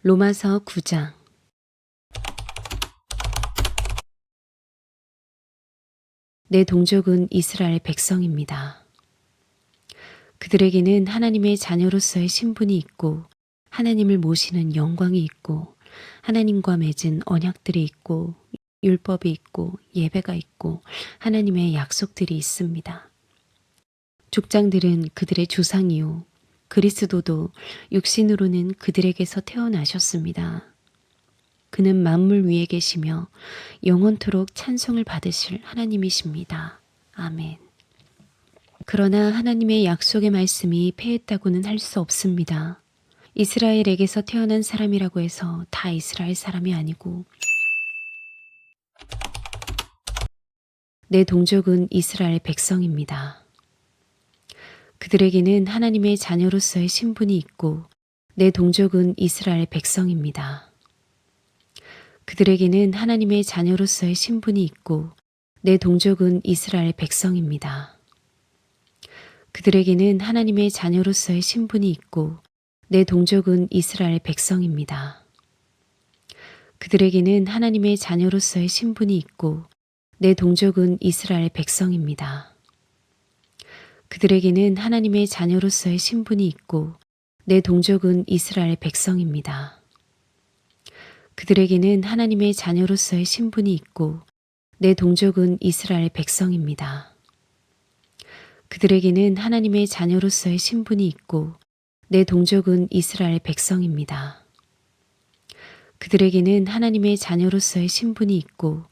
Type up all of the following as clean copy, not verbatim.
로마서 9장. 내 동족은 이스라엘 백성입니다. 그들에게는 하나님의 자녀로서의 신분이 있고 하나님을 모시는 영광이 있고 하나님과 맺은 언약들이 있고 율법이 있고 예배가 있고 하나님의 약속들이 있습니다. 족장들은 그들의 조상이요 그리스도도 육신으로는 그들에게서 태어나셨습니다. 그는 만물 위에 계시며 영원토록 찬송을 받으실 하나님이십니다. 아멘. 그러나 하나님의 약속의 말씀이 패했다고는 할 수 없습니다. 이스라엘에게서 태어난 사람이라고 해서 다 이스라엘 사람이 아니고 내 동족은 이스라엘 백성입니다. 그들에게는 하나님의 자녀로서의 신분이 있고 내 동족은 이스라엘 백성입니다. 그들에게는 하나님의 자녀로서의 신분이 있고 내 동족은 이스라엘 백성입니다. 그들에게는 하나님의 자녀로서의 신분이 있고 내 동족은 이스라엘 백성입니다. 그들에게는 하나님의 자녀로서의 신분이 있고 내 동족은 이스라엘 백성입니다. 그들에게는 하나님의 자녀로서의 신분이 있고 내 동족은 이스라엘 백성입니다. 그들에게는 하나님의 자녀로서의 신분이 있고 내 동족은 이스라엘 백성입니다. 그들에게는 하나님의 자녀로서의 신분이 있고 내 동족은 이스라엘 백성입니다. 그들에게는 하나님의 자녀로서의 신분이 있고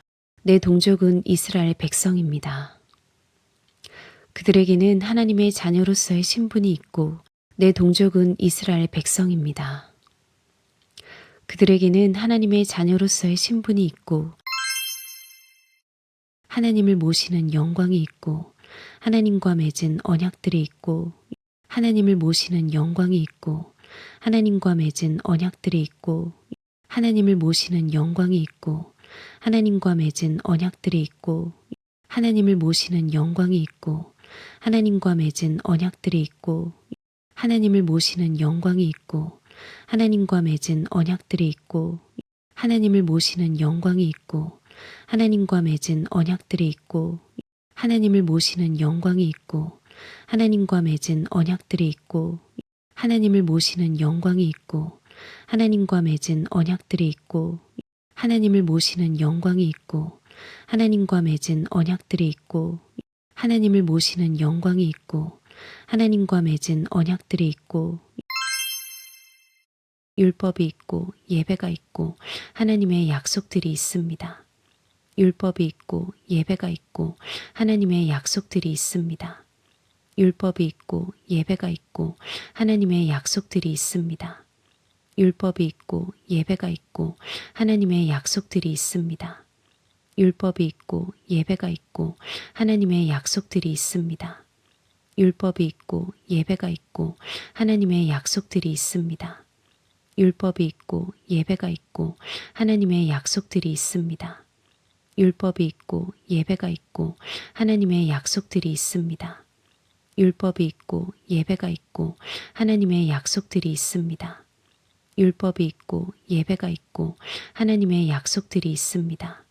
내 동족은 이스라엘 백성입니다. 그들에게는 하나님의 자녀로서의 신분이 있고 내 동족은 이스라엘 백성입니다. 그들에게는 하나님의 자녀로서의 신분이 있고 하나님을 모시는 영광이 있고 하나님과 맺은 언약들이 있고 하나님을 모시는 영광이 있고 하나님과 맺은 언약들이 있고 하나님을 모시는 영광이 있고 하나님과 맺은 언약들이 있고 하나님을 모시는 영광이 있고 하나님과 맺은 언약들이 있고 하나님을 모시는 영광이 있고 하나님과 맺은 언약들이 있고 하나님을 모시는 영광이 있고 하나님과 맺은 언약들이 있고 하나님을 모시는 영광이 있고 하나님과 맺은 언약들이 있고 하나님을 모시는 영광이 있고 하나님과 맺은 언약들이 있고 하나님을 모시는 영광이 있고 하나님과 맺은 언약들이 있고 하나님을 모시는 영광이 있고 하나님과 맺은 언약들이 있고 율법이 있고 예배가 있고 하나님의 약속들이 있습니다. 율법이 있고 예배가 있고 하나님의 약속들이 있습니다. 율법이 있고 예배가 있고 하나님의 약속들이 있습니다. 율법이 있고 예배가 있고 하나님의 약속들이 있습니다. 율법이 있고 예배가 있고 하나님의 약속들이 있습니다. 율법이 있고 예배가 있고 하나님의 약속들이 있습니다. 율법이 있고 예배가 있고 하나님의 약속들이 있습니다. 율법이 있고 예배가 있고 하나님의 약속들이 있습니다. 율법이 있고 예배가 있고 하나님의 약속들이 있습니다. 율법이 있고 예배가 있고 하나님의 약속들이 있습니다.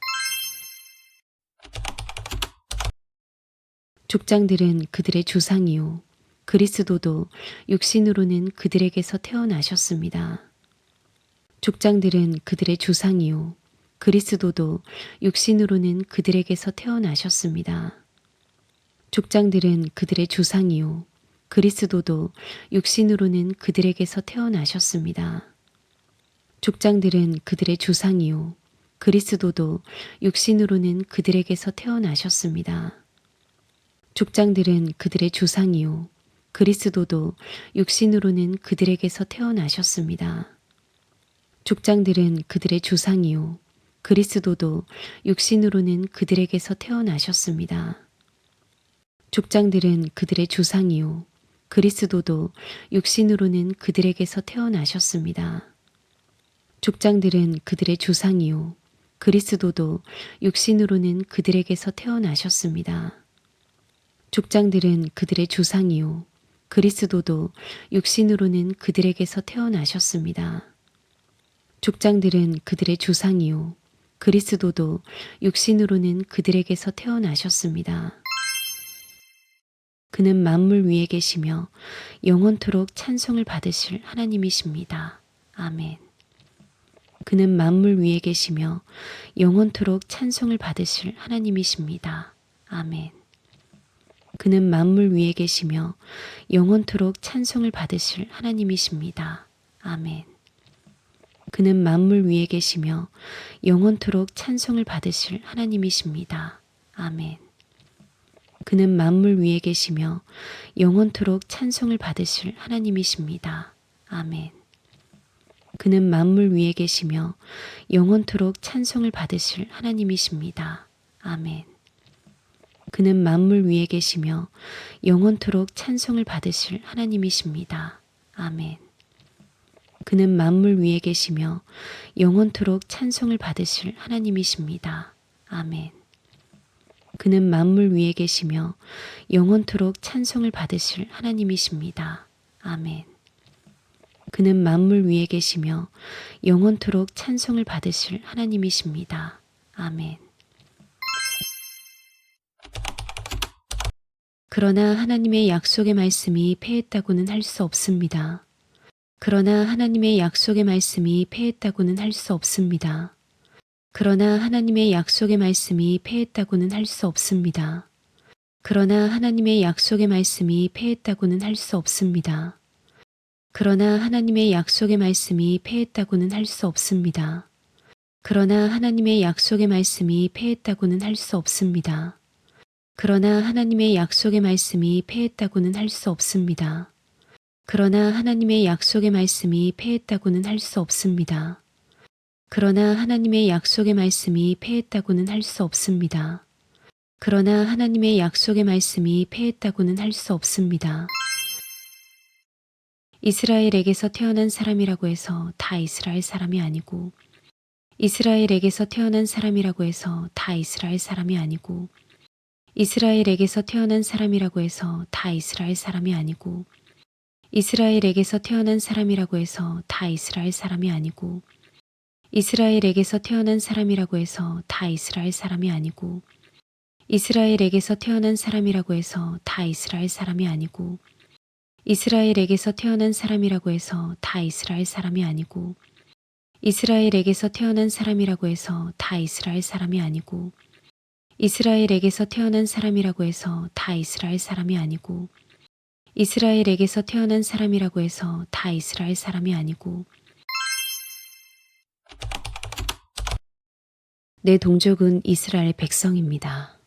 족장들은 그들의 조상이요 그리스도도 육신으로는 그들에게서 태어나셨습니다. 족장들은 그들의 조상이요 그리스도도 육신으로는 그들에게서 태어나셨습니다. 족장들은 그들의 조상이요 그리스도도 육신으로는 그들에게서 태어나셨습니다. 족장들은 그들의 조상이요 그리스도도 육신으로는 그들에게서 태어나셨습니다. 족장들은 그들의 조상이요 그리스도도 육신으로는 그들에게서 태어나셨습니다. 족장들은 그들의 조상이요 그리스도도 육신으로는 그들에게서 태어나셨습니다. 족장들은 그들의 조상이요 그리스도도 육신으로는 그들에게서 태어나셨습니다. 족장들은 그들의 조상이요 그리스도도 육신으로는 그들에게서 태어나셨습니다. 족장들은 그들의 조상이요 그리스도도 육신으로는 그들에게서 태어나셨습니다. 족장들은 그들의 조상이요 그리스도도 육신으로는 그들에게서 태어나셨습니다. 그는 만물 위에 계시며 영원토록 찬송을 받으실 하나님이십니다. 아멘. 그는 만물 위에 계시며 영원토록 찬송을 받으실 하나님이십니다. 아멘. 그는 만물 위에 계시며 영원토록 찬송을 받으실 하나님이십니다. 아멘. 그는 만물 위에 계시며 영원토록 찬송을 받으실 하나님이십니다. 아멘. 그는 만물 위에 계시며 영원토록 찬송을 받으실 하나님이십니다. 아멘. 그는 만물 위에 계시며 영원토록 찬송을 받으실 하나님이십니다. 아멘. 그는 만물 위에 계시며 영원토록 찬송을 받으실 하나님이십니다. 아멘. 그는 만물 위에 계시며 영원토록 찬송을 받으실 하나님이십니다. 아멘. 그는 만물 위에 계시며 영원토록 찬송을 받으실 하나님이십니다. 아멘. 그는 만물 위에 계시며 영원토록 찬송을 받으실 하나님이십니다. 아멘. 그러나 하나님의 약속의 말씀이 패했다고는 할 수 없습니다. 그러나 하나님의 약속의 말씀이 패했다고는 할 수 없습니다. 그러나 하나님의 약속의 말씀이 패했다고는 할 수 없습니다. 그러나 하나님의 약속의 말씀이 패했다고는 할 수 없습니다. 그러나 하나님의 약속의 말씀이 패했다고는 할 수 없습니다. 그러나 하나님의 약속의 말씀이 패했다고는 할 수 없습니다. 그러나 하나님의 약속의 말씀이 패했다고는 할 수 없습니다. 그러나 하나님의 약속의 말씀이 패했다고는 할 수 없습니다. 그러나 하나님의 약속의 말씀이 패했다고는 할 수 없습니다. 그러나 하나님의 약속의 말씀이 패했다고는 할 수 없습니다. 이스라엘에게서 태어난 사람이라고 해서 다 이스라엘 사람이 아니고 이스라엘에게서 태어난 사람이라고 해서 다 이스라엘 사람이 아니고 이스라엘에게서 태어난 사람이라고 해서 다 이스라엘 사람이 아니고 이스라엘에게서 태어난 사람이라고 해서 다 이스라엘 사람이 아니고 이스라엘에게서 태어난 사람이라고 해서 다 이스라엘 사람이 아니고 이스라엘에게서 태어난 사람이라고 해서 다 이스라엘 사람이 아니고 이스라엘에게서 태어난 사람이라고 해서 다 이스라엘 사람이 아니고 이스라엘에게서 태어난 사람이라고 해서 다 이스라엘 사람이 아니고 이스라엘에게서 태어난 사람이라고 해서 다 이스라엘 사람이 아니고 이스라엘에게서 태어난 사람이라고 해서 다 이스라엘 사람이 아니고 내 동족은 이스라엘 백성입니다.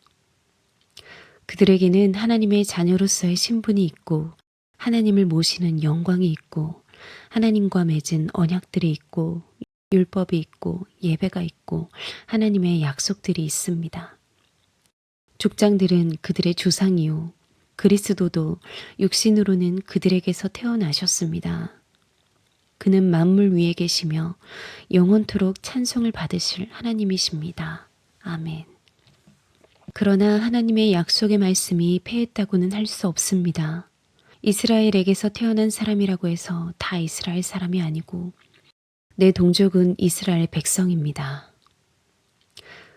그들에게는 하나님의 자녀로서의 신분이 있고 하나님을 모시는 영광이 있고 하나님과 맺은 언약들이 있고 율법이 있고 예배가 있고 하나님의 약속들이 있습니다. 족장들은 그들의 조상이요 그리스도도 육신으로는 그들에게서 태어나셨습니다. 그는 만물 위에 계시며 영원토록 찬송을 받으실 하나님이십니다. 아멘. 그러나 하나님의 약속의 말씀이 패했다고는 할 수 없습니다. 이스라엘에게서 태어난 사람이라고 해서 다 이스라엘 사람이 아니고 내 동족은 이스라엘 백성입니다.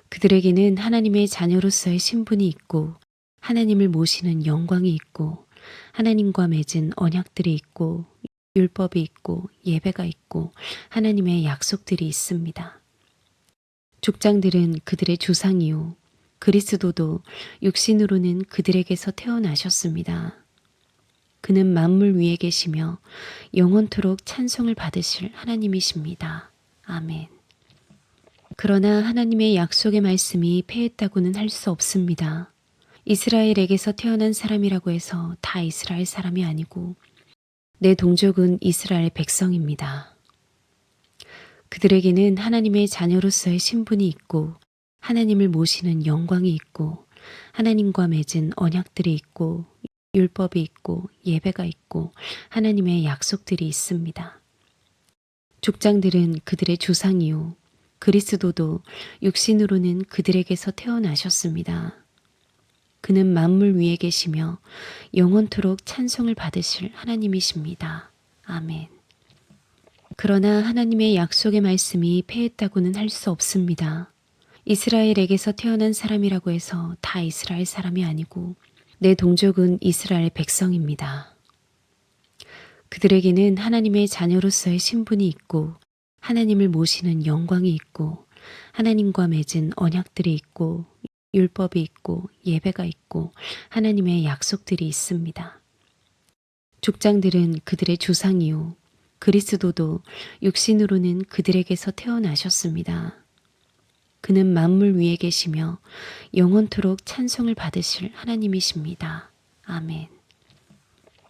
그들에게는 하나님의 자녀로서의 신분이 있고 하나님을 모시는 영광이 있고 하나님과 맺은 언약들이 있고 율법이 있고 예배가 있고 하나님의 약속들이 있습니다. 족장들은 그들의 조상이요 그리스도도 육신으로는 그들에게서 태어나셨습니다. 그는 만물 위에 계시며 영원토록 찬송을 받으실 하나님이십니다. 아멘. 그러나 하나님의 약속의 말씀이 패했다고는 할 수 없습니다. 이스라엘에게서 태어난 사람이라고 해서 다 이스라엘 사람이 아니고 내 동족은 이스라엘 백성입니다. 그들에게는 하나님의 자녀로서의 신분이 있고 하나님을 모시는 영광이 있고 하나님과 맺은 언약들이 있고 율법이 있고 예배가 있고 하나님의 약속들이 있습니다. 족장들은 그들의 조상이요 그리스도도 육신으로는 그들에게서 태어나셨습니다. 그는 만물 위에 계시며 영원토록 찬송을 받으실 하나님이십니다. 아멘. 그러나 하나님의 약속의 말씀이 패했다고는 할 수 없습니다. 이스라엘에게서 태어난 사람이라고 해서 다 이스라엘 사람이 아니고 내 동족은 이스라엘 백성입니다. 그들에게는 하나님의 자녀로서의 신분이 있고 하나님을 모시는 영광이 있고 하나님과 맺은 언약들이 있고 율법이 있고 예배가 있고 하나님의 약속들이 있습니다. 족장들은 그들의 조상이요 그리스도도 육신으로는 그들에게서 태어나셨습니다. 그는 만물 위에 계시며 영원토록 찬송을 받으실 하나님이십니다. 아멘.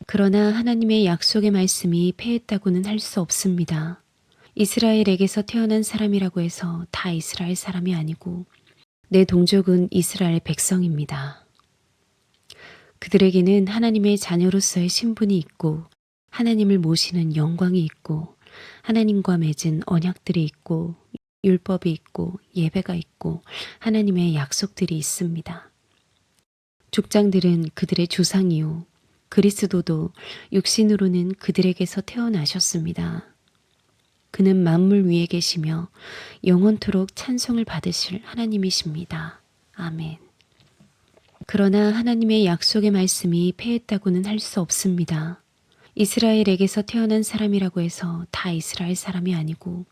그러나 하나님의 약속의 말씀이 패했다고는 할 수 없습니다. 이스라엘에게서 태어난 사람이라고 해서 다 이스라엘 사람이 아니고 내 동족은 이스라엘 백성입니다. 그들에게는 하나님의 자녀로서의 신분이 있고 하나님을 모시는 영광이 있고 하나님과 맺은 언약들이 있고 율법이 있고 예배가 있고 하나님의 약속들이 있습니다. 족장들은 그들의 조상이요 그리스도도 육신으로는 그들에게서 태어나셨습니다. 그는 만물 위에 계시며 영원토록 찬송을 받으실 하나님이십니다. 아멘. 그러나 하나님의 약속의 말씀이 패했다고는 할 수 없습니다. 이스라엘에게서 태어난 사람이라고 해서 다 이스라엘 사람이 아니고